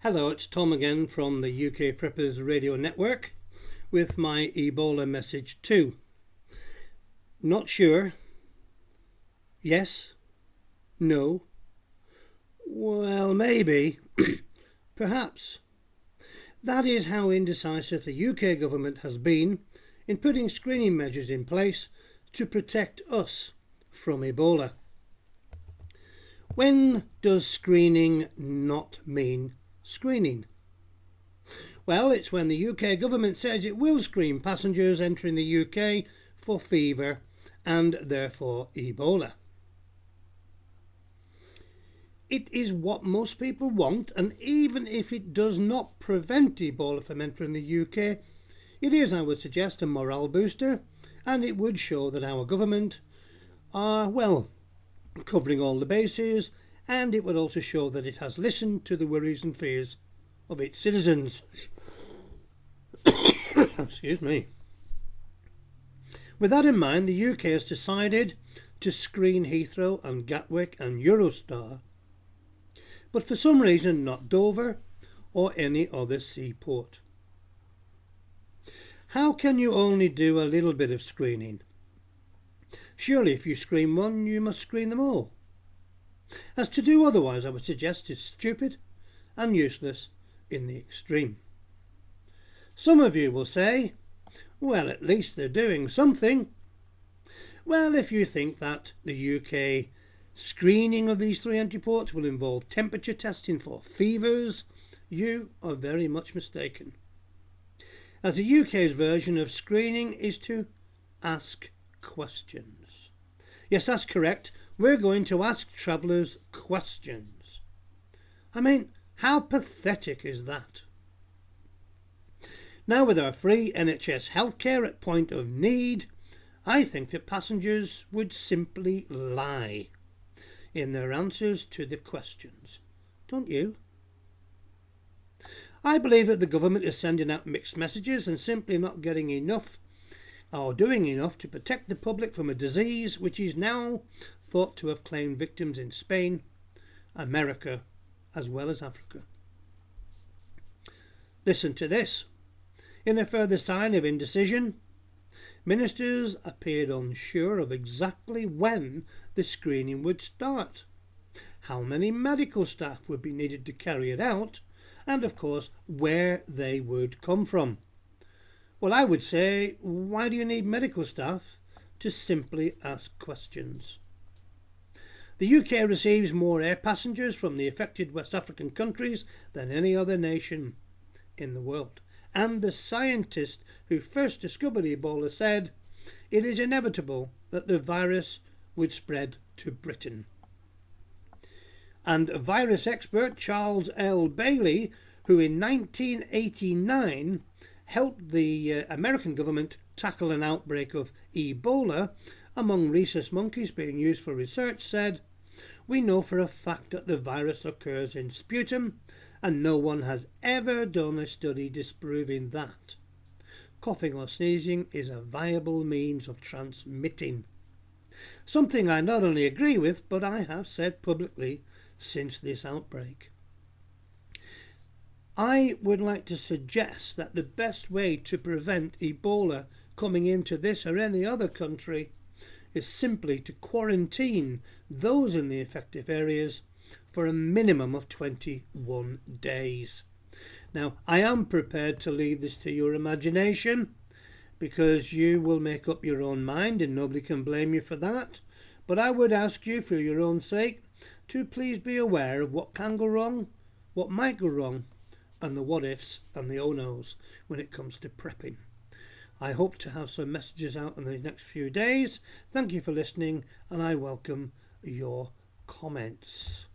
Hello, it's Tom again from the UK Preppers Radio Network with my Ebola message 2. Not sure. Yes. No. Well, maybe. Perhaps. That is how indecisive the UK government has been in putting screening measures in place to protect us from Ebola. When does screening not mean screening? Well, it's when the UK government says it will screen passengers entering the UK for fever and therefore Ebola. It is what most people want, and even if it does not prevent Ebola from entering the UK, it is, I would suggest, a morale booster, and it would show that our government are, well, covering all the bases, and it would also show that it has listened to the worries and fears of its citizens. Excuse me. With that in mind, the UK has decided to screen Heathrow and Gatwick and Eurostar, but for some reason not Dover or any other seaport. How can you only do a little bit of screening? Surely if you screen one, you must screen them all. As to do otherwise, I would suggest, is stupid and useless in the extreme. Some of you will say, well, at least they're doing something. Well, if you think that the UK screening of these 3 entry ports will involve temperature testing for fevers, you are very much mistaken. As the UK's version of screening is to ask questions. Yes, that's correct. We're going to ask travellers questions. I mean, how pathetic is that? Now, with our free NHS healthcare at point of need, I think that passengers would simply lie in their answers to the questions. Don't you? I believe that the government is sending out mixed messages and simply not getting enough or doing enough to protect the public from a disease which is now thought to have claimed victims in Spain, America, as well as Africa. Listen to this. In a further sign of indecision, ministers appeared unsure of exactly when the screening would start, how many medical staff would be needed to carry it out, and of course where they would come from. Well, I would say, why do you need medical staff to simply ask questions? The UK receives more air passengers from the affected West African countries than any other nation in the world. And the scientist who first discovered Ebola said it is inevitable that the virus would spread to Britain. And virus expert Charles L. Bailey, who in 1989 helped the American government tackle an outbreak of Ebola among rhesus monkeys being used for research, said, "We know for a fact that the virus occurs in sputum, and no one has ever done a study disproving that. Coughing or sneezing is a viable means of transmitting." Something I not only agree with, but I have said publicly since this outbreak. I would like to suggest that the best way to prevent Ebola coming into this or any other country is simply to quarantine those in the affected areas for a minimum of 21 days. Now, I am prepared to leave this to your imagination because you will make up your own mind and nobody can blame you for that. But I would ask you, for your own sake, to please be aware of what can go wrong, what might go wrong, and the what ifs and the oh no's when it comes to prepping. I hope to have some messages out in the next few days. Thank you for listening, and I welcome your comments.